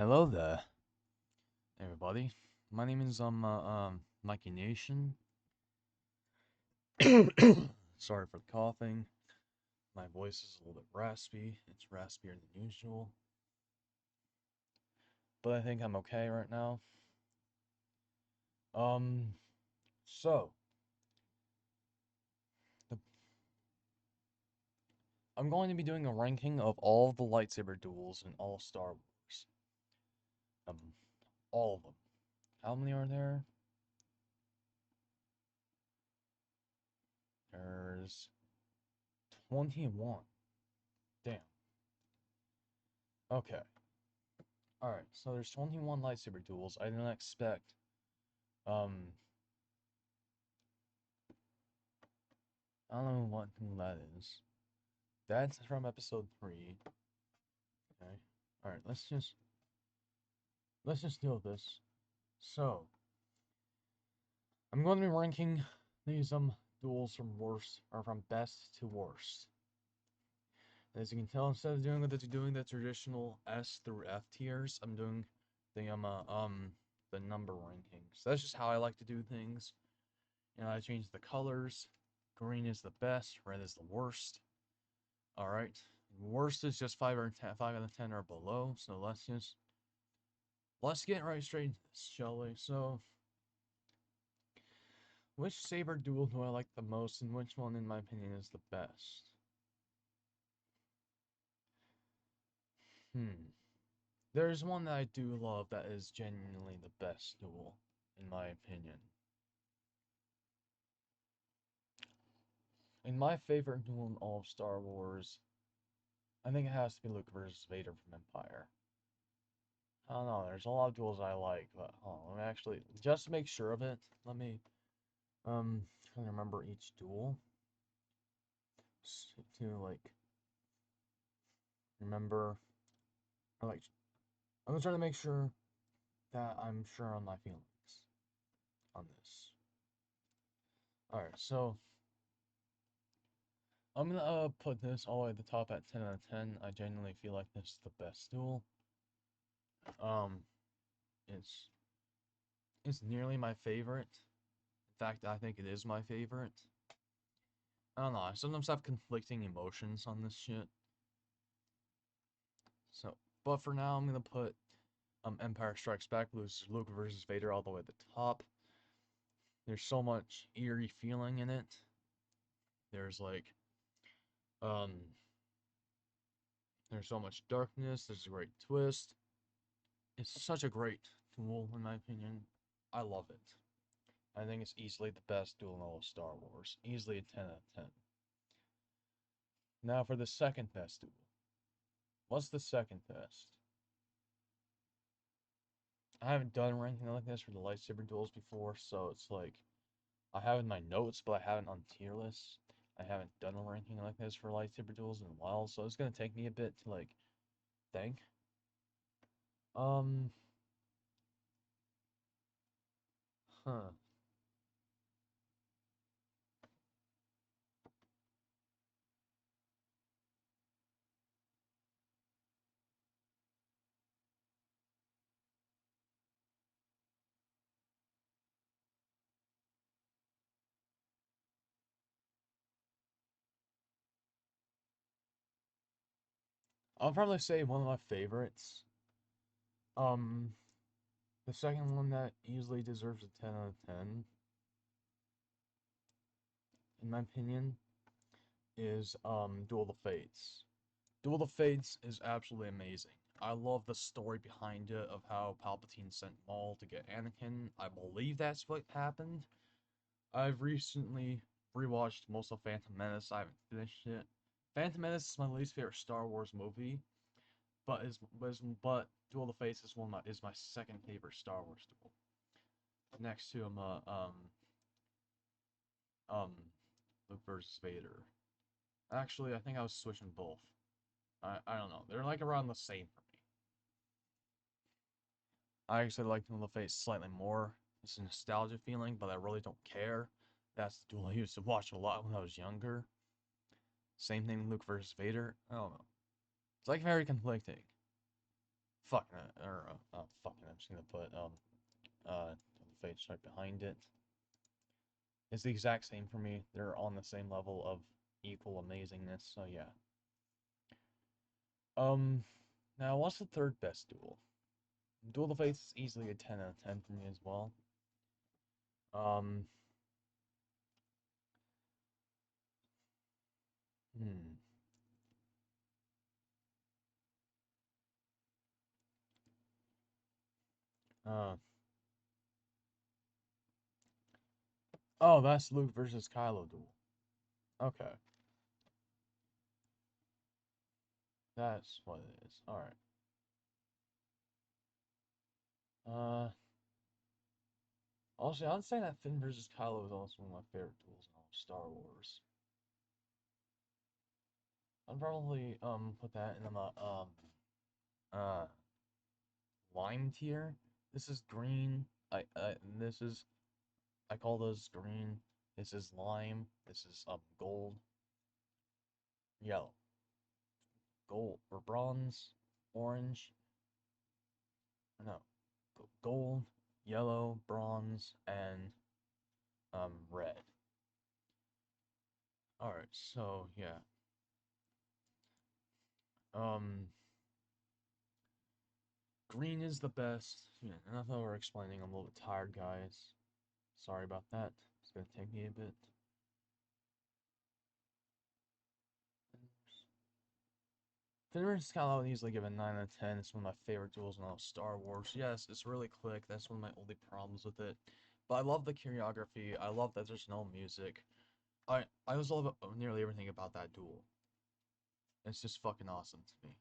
Hello there, everybody. My name is Mikey Nation. Sorry for the coughing. My voice is a little bit raspy. It's raspier than usual, but I think I'm okay right now. Um, so the, I'm going to be doing a ranking of all the lightsaber duels in all Star Wars. Um, all of them. How many are there? There's 21. Damn. Okay. Alright, so there's 21 lightsaber duels. I didn't expect, um, I don't know what who that is. That's from episode 3. Okay. Alright, let's just deal with this. So, I'm going to be ranking these duels from worst or from best to worst. As you can tell, instead of doing the traditional S through F tiers, I'm doing the number rankings. That's just how I like to do things. And I changed the colors. Green is the best, red is the worst. Alright. Worst is just 5 or 10, 5 out of 10 or below. So let's get right straight into this, shall we? So, which saber duel do I like the most, and which one, in my opinion, is the best? There's one that I do love that is genuinely the best duel, in my opinion. And my favorite duel in all of Star Wars, I think it has to be Luke versus Vader from Empire. I don't know, there's a lot of duels I like, but let me actually, just to make sure of it, let me, try to remember each duel. To, like, remember, or, like, I'm gonna try to make sure that I'm sure on my feelings on this. Alright, so, I'm gonna, put this all the way at the top at 10 out of 10. I genuinely feel like this is the best duel. Um, it's, it's nearly my favorite. In fact, I think it is my favorite. I don't know, I sometimes have conflicting emotions on this shit. So, but for now, I'm gonna put Empire Strikes Back, Luke versus Vader all the way at the top. There's so much eerie feeling in it. There's like, um, there's so much darkness. There's a great twist. It's such a great duel, in my opinion. I love it. I think it's easily the best duel in all of Star Wars. Easily a 10 out of 10. Now for the second best duel. What's the second best? I haven't done ranking like this for the lightsaber duels before, so it's like I have in my notes, but I haven't on tier lists. I haven't done a ranking like this for lightsaber duels in a while, so it's gonna take me a bit to like think. Um, huh. I'll probably say one of my favorites. Um, the second one that easily deserves a 10 out of 10, in my opinion, is Duel of the Fates. Duel of the Fates is absolutely amazing. I love the story behind it of how Palpatine sent Maul to get Anakin. I believe that's what happened. I've recently rewatched most of Phantom Menace. I haven't finished it. Phantom Menace is my least favorite Star Wars movie, but Duel of the Fates is my second favorite Star Wars duel. Next to um Luke versus Vader. Actually, I think I was switching both. I don't know. They're like around the same for me. I actually like Duel of the Fates slightly more. It's a nostalgia feeling, but I really don't care. That's the duel I used to watch a lot when I was younger. Same thing with Luke versus Vader. I don't know. It's like very conflicting. fucking or fucking. I'm just gonna put the face right behind it. It's the exact same for me. They're on the same level of equal amazingness. So yeah. Um, Now what's the third best duel? Duel of the Fates is easily a 10 out of 10 for me as well. Um, hmm. Uh, oh, that's Luke versus Kylo duel. Okay, that's what it is. All right. Also, I'd say that Finn versus Kylo is also one of my favorite duels in all of Star Wars. I'd probably put that in the uh lime tier. This is green. This is I call those green. This is lime. This is gold, yellow, gold or bronze, orange. No, gold, yellow, bronze, and red. All right, so yeah. Um, Green is the best. Yeah, enough over explaining. I'm a little bit tired, guys. Sorry about that. It's gonna take me a bit. Fenrir's Skyline easily given 9 out of 10. It's one of my favorite duels in all of Star Wars. Yes, it's really quick. That's one of my only problems with it. But I love the choreography. I love that there's no music. I just love nearly everything about that duel. It's just fucking awesome to me.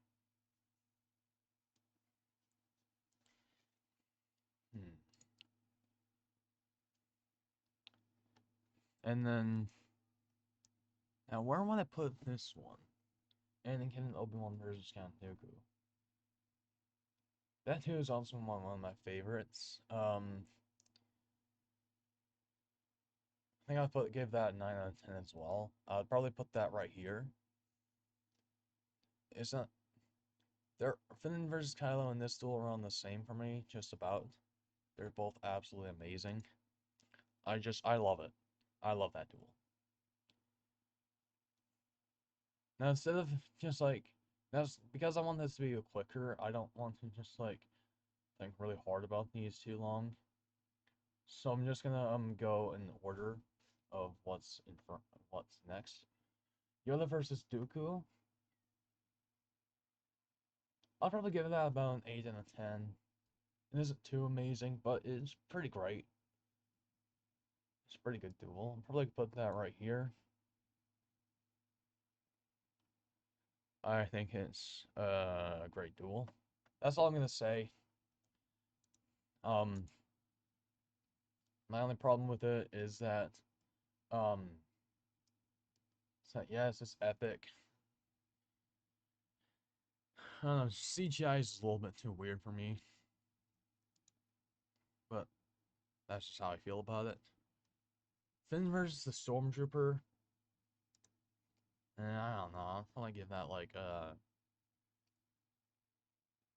Hmm. And then now where would I put this one? Anakin and Obi-Wan versus Count Dooku. That too is also one of my favorites. I think give that 9 out of 10 as well. I'd probably put that right here. It's not they're Finn versus Kylo and this duel are on the same for me, just about. They're both absolutely amazing. I love it. I love that duel. Now instead of just like that's because I want this to be quicker, I don't want to just like think really hard about these too long. So I'm just gonna go in order of what's next. Yoda versus Dooku. I'll probably give that about an 8 out of 10. It isn't too amazing, but it's pretty great. It's a pretty good duel. I'll probably put that right here. I think it's a great duel. That's all I'm gonna say. Um, my only problem with it is that um, yeah, it's just epic. I don't know, CGI is a little bit too weird for me, but that's just how I feel about it. Finn versus the Stormtrooper. I don't know. I'll probably give that like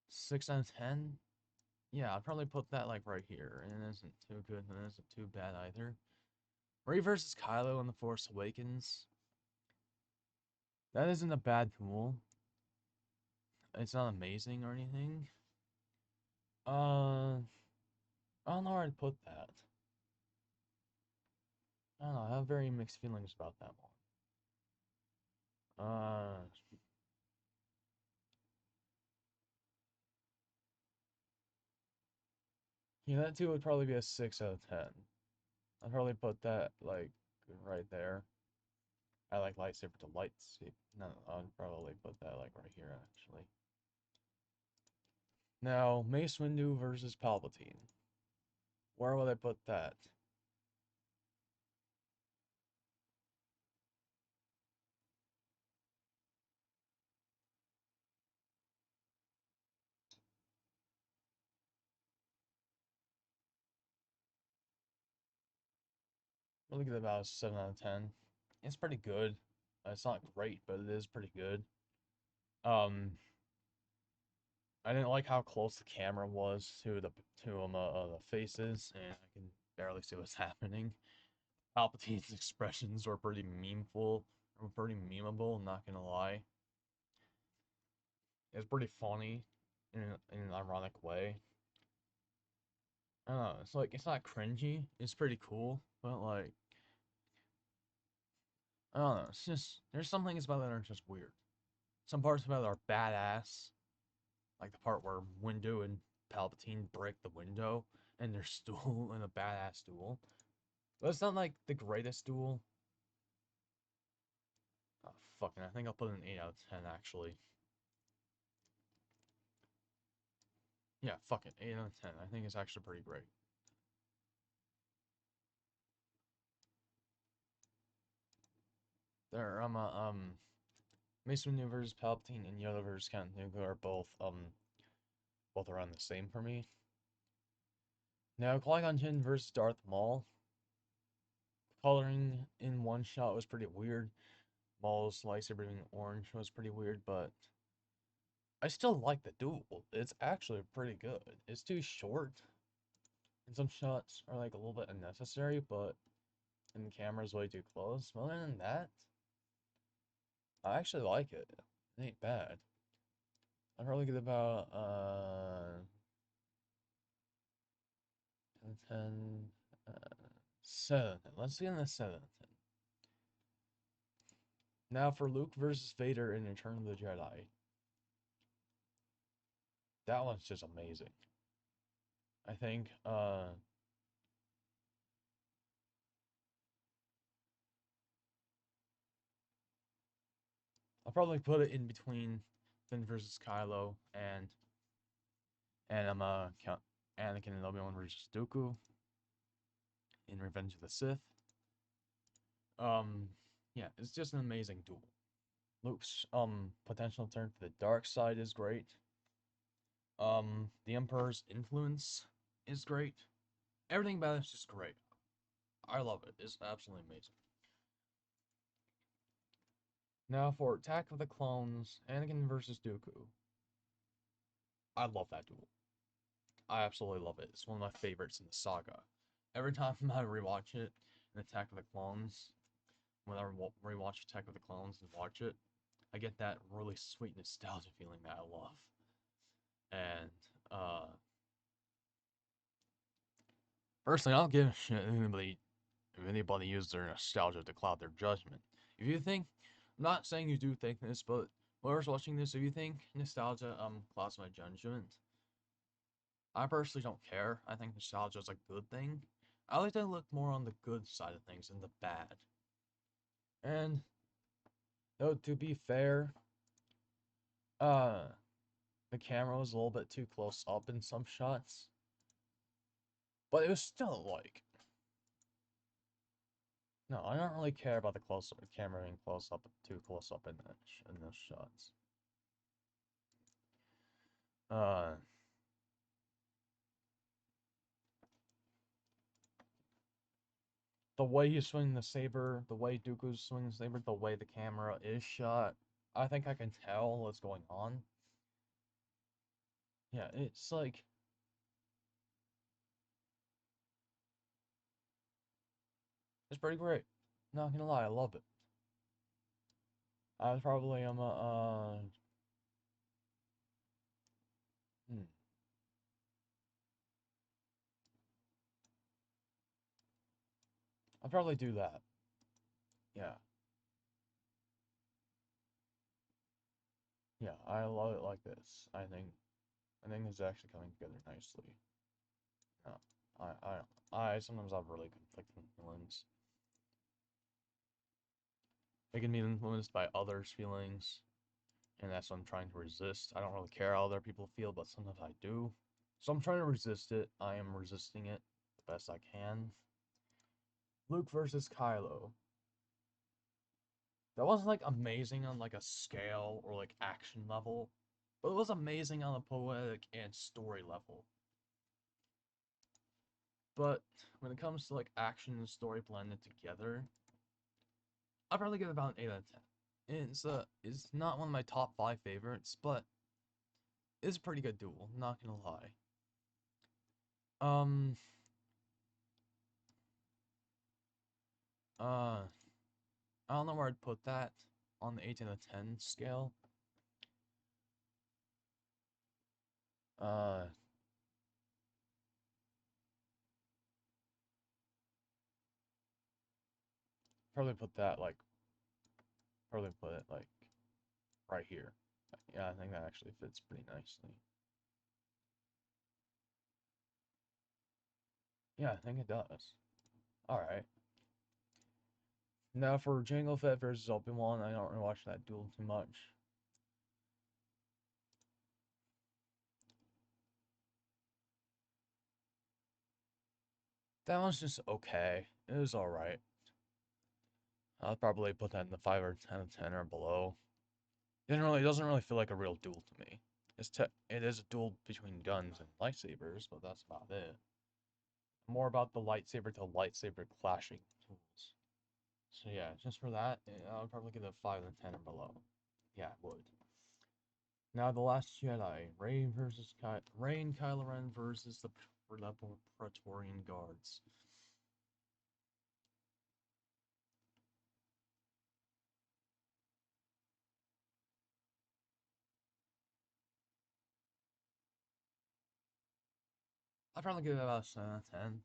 6 out of 10. Yeah, I'd probably put that like right here. And it isn't too good, and it isn't too bad either. Rey versus Kylo in The Force Awakens. That isn't a bad duel. It's not amazing or anything. I don't know where I'd put that. I don't know. I have very mixed feelings about that one. Yeah, that too would probably be a 6 out of 10. I'd probably put that like right there. I like lightsaber to lightsaber. No, I'd probably put that like right here actually. Now, Mace Windu versus Palpatine. Where would I put that? I'll give it about a 7 out of 10. It's pretty good. It's not great, but it is pretty good. Um, I didn't like how close the camera was to the faces, and I can barely see what's happening. Palpatine's expressions were pretty memeful, or pretty memeable. Not gonna lie, it's pretty funny in an ironic way. I don't know. It's like it's not cringy. It's pretty cool, but like I don't know. It's just there's some things about it that are just weird. Some parts about it are badass, like the part where Windu and Palpatine break the window and their duel in a badass duel. But it's not like the greatest duel. Oh, fucking, I think I'll put an 8 out of 10 actually. Yeah, fuck it, 8 out of 10. I think it's actually pretty great. There, Mace Windu versus Palpatine and Yoda versus Count Dooku are both around the same for me. Now, Qui-Gon Jinn versus Darth Maul. Coloring in one shot was pretty weird. Maul's lightsaber being orange was pretty weird, but I still like the duel. It's actually pretty good. It's too short, and some shots are like a little bit unnecessary, but and the camera's way too close. But other than that, I actually like it. It ain't bad. I'm probably good about 10, 7. Let's get in the 7. Now for Luke versus Vader in Return of the Jedi. That one's just amazing. I think I'll probably put it in between Finn versus Kylo and count Anakin and Obi-Wan versus Dooku in Revenge of the Sith. Yeah, it's just an amazing duel. Luke's potential turn to the dark side is great. The Emperor's influence is great. Everything about it's just great. I love it. It's absolutely amazing. Now for Attack of the Clones, Anakin versus Dooku. I love that duel. I absolutely love it. It's one of my favorites in the saga. Every time I rewatch it in Attack of the Clones, when I rewatch Attack of the Clones and watch it, I get that really sweet nostalgia feeling that I love. And personally, I don't give a shit if anybody uses their nostalgia to cloud their judgment. If you think, I'm not saying you do think this, but whoever's watching this, if you think nostalgia clouds my judgment, I personally don't care. I think nostalgia is a good thing. I like to look more on the good side of things than the bad. And though to be fair, uh, the camera was a little bit too close up in some shots, but it was still like, no, I don't really care about the camera being close up, too close up in those shots. Uh, the way you swing the saber, the way Dooku's swinging the saber, the way the camera is shot, I think I can tell what's going on. Yeah, it's like it's pretty great. Not gonna lie, I love it. I was probably hmm, I'll probably do that. Yeah, yeah, I love it like this. I think it's actually coming together nicely. No, I sometimes have really conflicting feelings. It can be influenced by others' feelings, and that's what I'm trying to resist. I don't really care how other people feel, but sometimes I do. So I'm trying to resist it. I am resisting it the best I can. Luke versus Kylo. That wasn't like amazing on like a scale or like action level, but it was amazing on a poetic and story level. But when it comes to like action and story blended together, I'd probably give it about an 8 out of 10. It's not one of my top 5 favorites, but It's a pretty good duel, not gonna lie. Um, I don't know where I'd put that on the 8 and a 10 scale. Uh, probably put that like, probably put it like right here. Yeah, I think that actually fits pretty nicely. Yeah, I think it does. Alright. Now for Jango Fett versus Obi-Wan, I don't really watch that duel too much. That one's just okay. It was alright. I'll probably put that in the 5 or 10 of 10 or below. It doesn't really feel like a real duel to me. It is a duel between guns and lightsabers, but that's about it. More about the lightsaber to lightsaber clashing tools. So yeah, just for that, I would probably give it a 5 or 10 or below. Yeah, I would. Now the Last Jedi, Rey and Kylo Ren versus the Praetorian Guards. I'd probably give it about a 7 out of 10.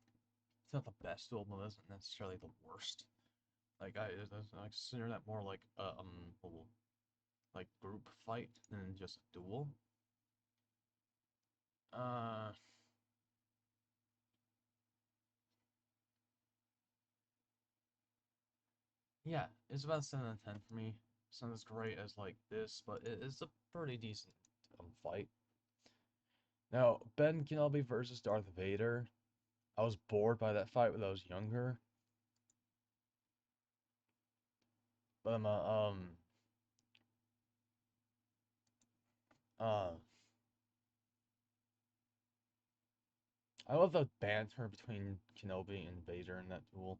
It's not the best duel, but it isn't necessarily the worst. I consider that more like like group fight than just a duel. Uh, yeah, it's about a 7 out of 10 for me. It's not as great as like this, but it is a pretty decent fight. Now, Ben Kenobi versus Darth Vader. I was bored by that fight when I was younger. But uh, I love the banter between Kenobi and Vader in that duel.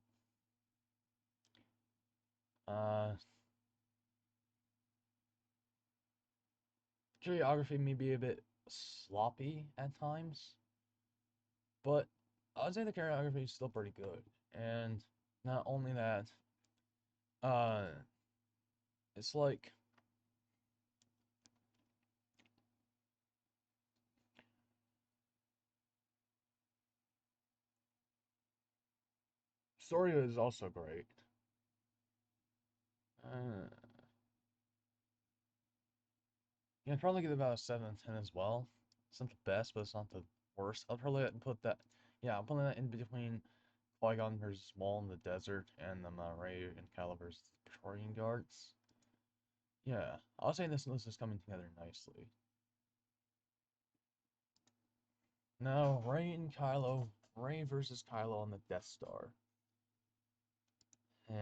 Uh, choreography may be a bit sloppy at times, but I'd say the choreography is still pretty good. And not only that, uh, it's like story is also great. Uh, yeah, I'd probably give it about a 7 out of 10 as well. It's not the best, but it's not the worst. I'll probably put that, yeah, I'll put that in between Qui-Gon versus Maul in the desert and the Rey and Kylo versus the Praetorian Guards. Yeah, I'll say this list is coming together nicely. Now, Rey versus Kylo on the Death Star. Eh,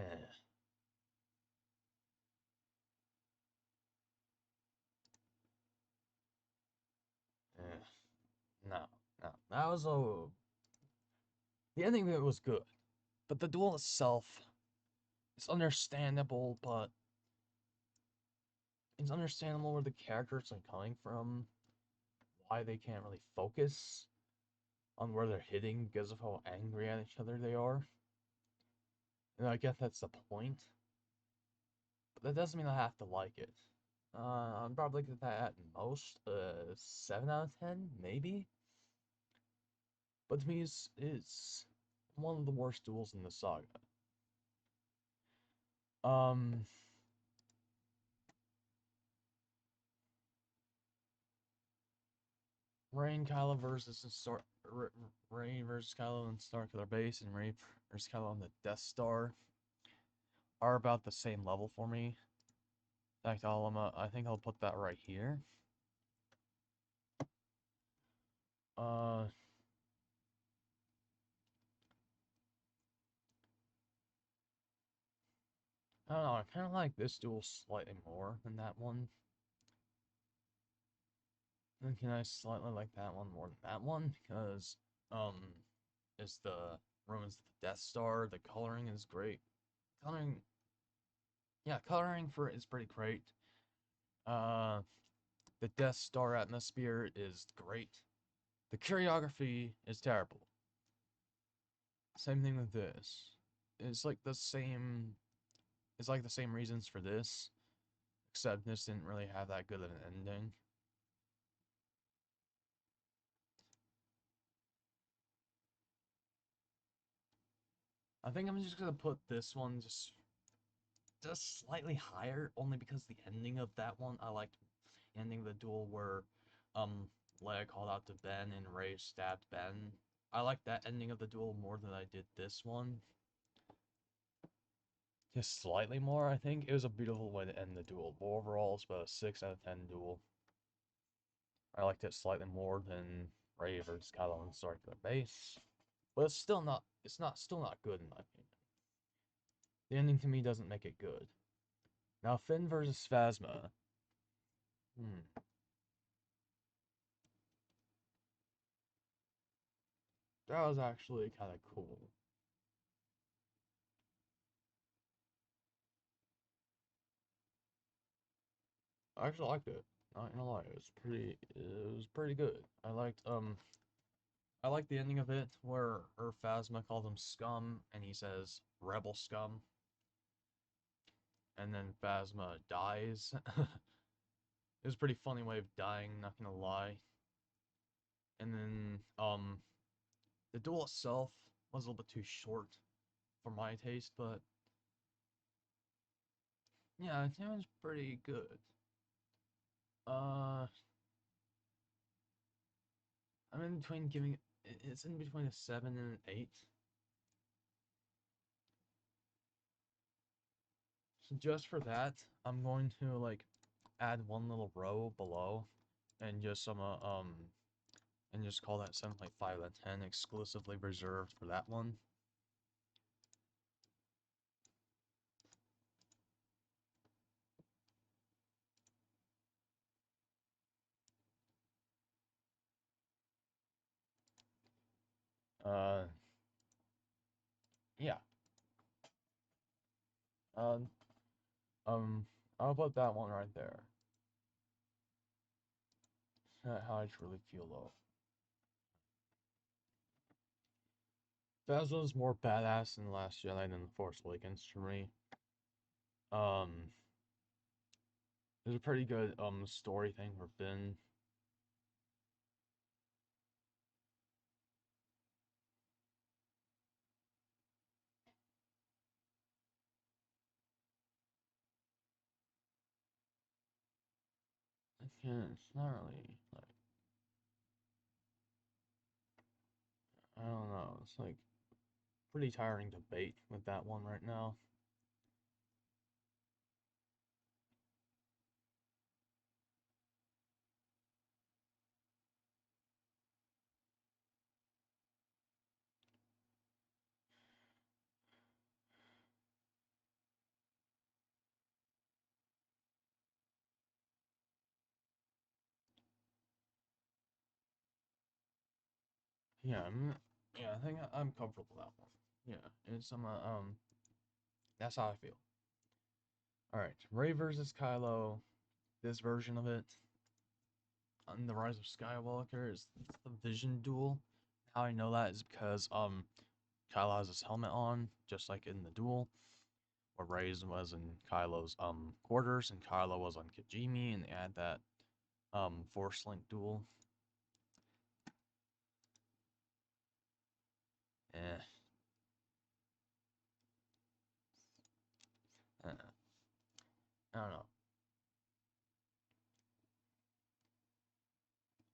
eh, no, no. That was a. The ending of it was good, but the duel itself is understandable, but it's understandable where the characters are coming from, why they can't really focus on where they're hitting because of how angry at each other they are. And I guess that's the point. But that doesn't mean I have to like it. I'm probably give that at most 7 out of 10, maybe. But to me, it's one of the worst duels in the saga. Um, Rey and Kylo versus Star, Rey versus Kylo on Starkiller Base and Rey versus Kylo on the Death Star are about the same level for me. In fact, I think I'll put that right here. Uh, I don't know. I kind of like this duel slightly more than that one. And can I slightly like that one more than that one because um, it's the ruins of the Death Star. The coloring is great. Coloring, yeah, coloring for is pretty great. Uh, The Death Star atmosphere is great. The choreography is terrible. Same thing with this. It's like the same. It's like the same reasons for this, except this didn't really have that good of an ending. I think I'm just gonna put this one just slightly higher, only because the ending of that one I liked. The ending of the duel where Leia called out to Ben and Rey stabbed Ben. I like that ending of the duel more than I did this one. Just slightly more, I think. It was a beautiful way to end the duel. But overall, it's about a 6 out of 10 duel. I liked it slightly more than Rey versus Kylo on Circular Base. But still not good in my opinion. The ending to me doesn't make it good. Now, Finn versus Phasma. That was actually kind of cool. I actually liked it. Not gonna lie, it was pretty good. I liked the ending of it where Phasma called him scum and he says rebel scum, and then Phasma dies. It was a pretty funny way of dying, not gonna lie. And then the duel itself was a little bit too short for my taste, but yeah, it was pretty good. Uh, I'm in between giving it's in between a 7 and an 8. So just for that, I'm going to like add one little row below and just call that 7.5 out of 10 exclusively reserved for that one. Uh, yeah. Um, I'll put that one right there. How I truly feel though. Phasma's more badass in The Last Jedi than The Force Awakens for me. Um, there's a pretty good story thing for Finn. It's not really like I don't know. It's like pretty tiring debate with that one right now. Yeah, yeah, I think I'm comfortable with that one. Yeah, it's that's how I feel. All right, Rey versus Kylo. This version of it on the Rise of Skywalker is the Vision duel. How I know that is because Kylo has his helmet on, just like in the duel, where Rey's was in Kylo's quarters, and Kylo was on Kijimi, and they had that Force Link duel. Eh, I don't know.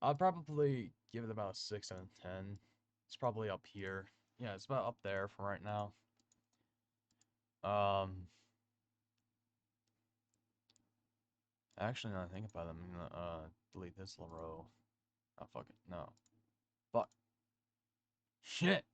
I'd probably give it about a 6 out of 10. It's probably up here. Yeah, it's about up there for right now. Um, Actually, now that I think about it, I'm gonna delete this little row. Oh, fuck it. No. Fuck. Shit!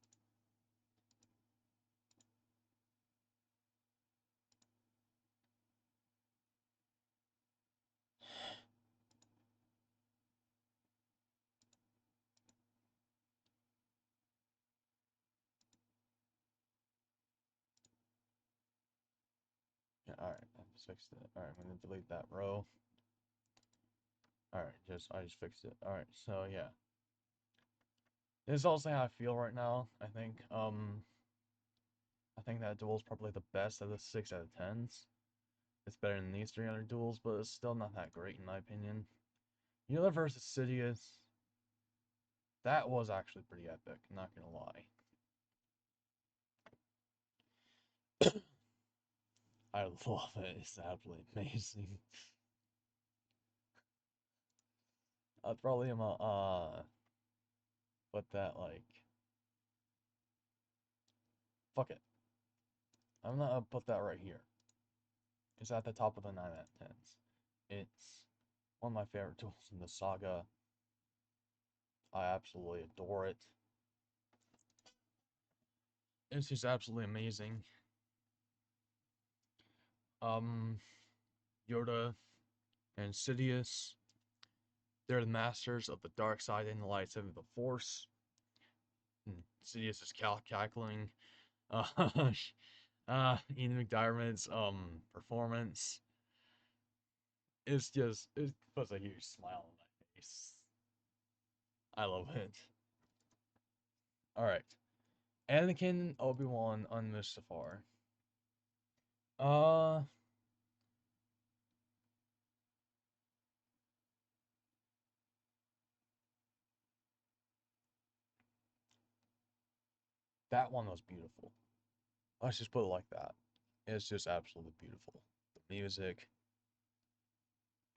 Yeah, alright, I just fixed it. Alright, I'm gonna delete that row. Alright, I just fixed it. Alright, so yeah. This is also how I feel right now, I think. I think that Duel's probably the best of the 6 out of 10s. It's better than these 3 other Duels, but it's still not that great in my opinion. Universe versus Sidious. That was actually pretty epic, not gonna lie. I love it. It's absolutely amazing. I'd probably put that like fuck it. I'm gonna put that right here. It's at the top of the 9 out of 10s. It's one of my favorite tools in the saga. I absolutely adore it. It's just absolutely amazing. Um, Yoda and Sidious, they're the masters of the dark side and the light side of the Force. And Sidious is cackling. Uh, Ian McDiarmid's performance. It's just it puts a huge smile on my face. I love it. All right, Anakin, Obi-Wan, on Mustafar. Uh, that one was beautiful. Let's just put it like that. It's just absolutely beautiful. The music,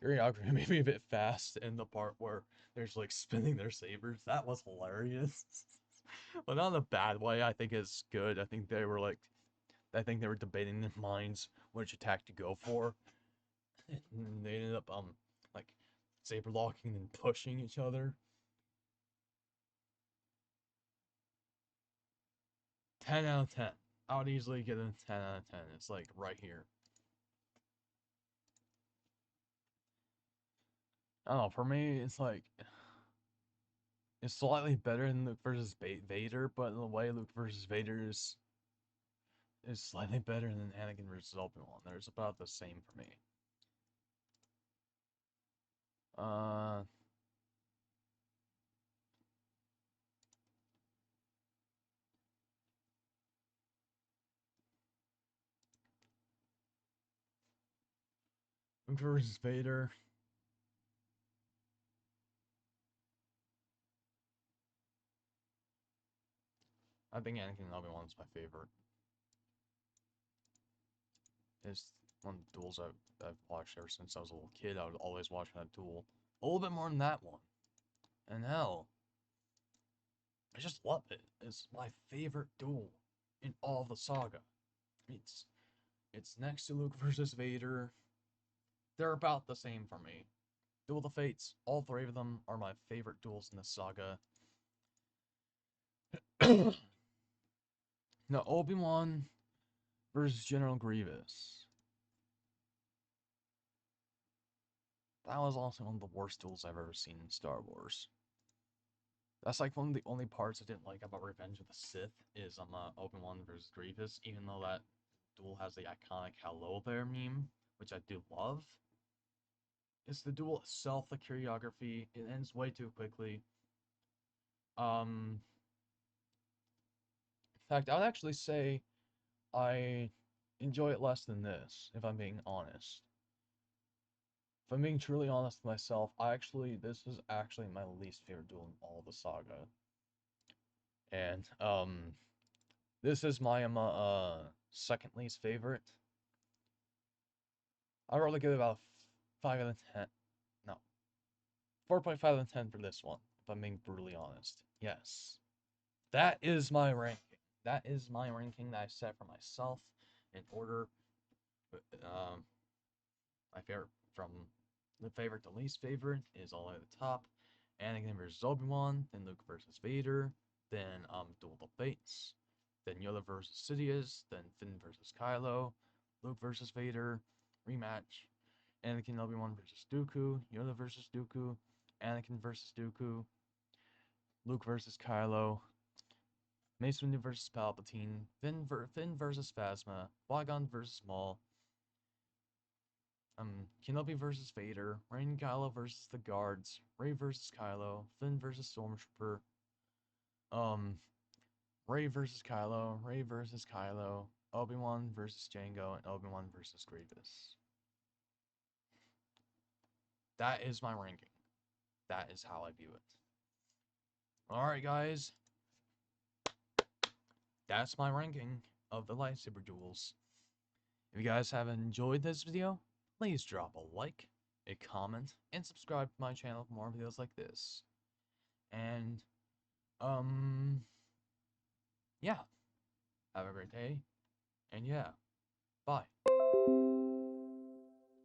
choreography maybe a bit fast in the part where there's like spinning their sabers. That was hilarious. But not in a bad way. I think it's good. I think they were debating in their minds which attack to go for. And they ended up like saber locking and pushing each other. 10 out of 10. I would easily get a 10 out of 10. It's like right here. I don't know. For me, it's slightly better than Luke versus Vader, but in the way Luke versus Vader is slightly better than Anakin versus Obi-Wan. There's about the same for me. Uh, Luke versus Vader. I think Anakin and Obi-Wan is my favorite. It's one of the duels I've watched ever since I was a little kid. I would always watch that duel. A little bit more than that one. And hell, I just love it. It's my favorite duel in all the saga. It's it's next to Luke versus Vader. They're about the same for me. Duel of the Fates, all 3 of them are my favorite duels in the saga. Now, Obi-Wan versus General Grievous. That was also one of the worst duels I've ever seen in Star Wars. That's like one of the only parts I didn't like about Revenge of the Sith is Obi-Wan versus Grievous, even though that duel has the iconic "Hello there" meme, which I do love. It's the duel itself, the choreography. It ends way too quickly. In fact, I would actually say I enjoy it less than this, if I'm being honest. If I'm being truly honest with myself, this is actually my least favorite duel in all the saga. And this is my second least favorite. I probably give it about 5 out of 10. No, 4.5 out of 10 for this one, if I'm being brutally honest. Yes. That is my ranking. That is my ranking that I set for myself in order. Um, my favorite from the favorite to least favorite is all at the top. Anakin versus Obi-Wan, then Luke versus Vader, then Duel of the Fates, then Yoda versus Sidious, then Finn versus Kylo, Luke versus Vader, rematch, Anakin Obi-Wan versus Dooku, Yoda versus Dooku, Anakin versus Dooku, Luke versus Kylo, Mace Windu versus Palpatine, Finn versus Phasma, Qui-Gon versus Maul, Kenobi versus Vader, Rey and Kylo versus the Guards, Rey versus Kylo, Finn versus Stormtrooper, um, Rey versus Kylo, Obi-Wan versus Jango, and Obi-Wan versus Grievous. That is my ranking. That is how I view it. Alright, guys. That's my ranking of the lightsaber duels. If you guys have enjoyed this video, please drop a like, a comment, and subscribe to my channel for more videos like this. And, yeah. Have a great day. And yeah, bye.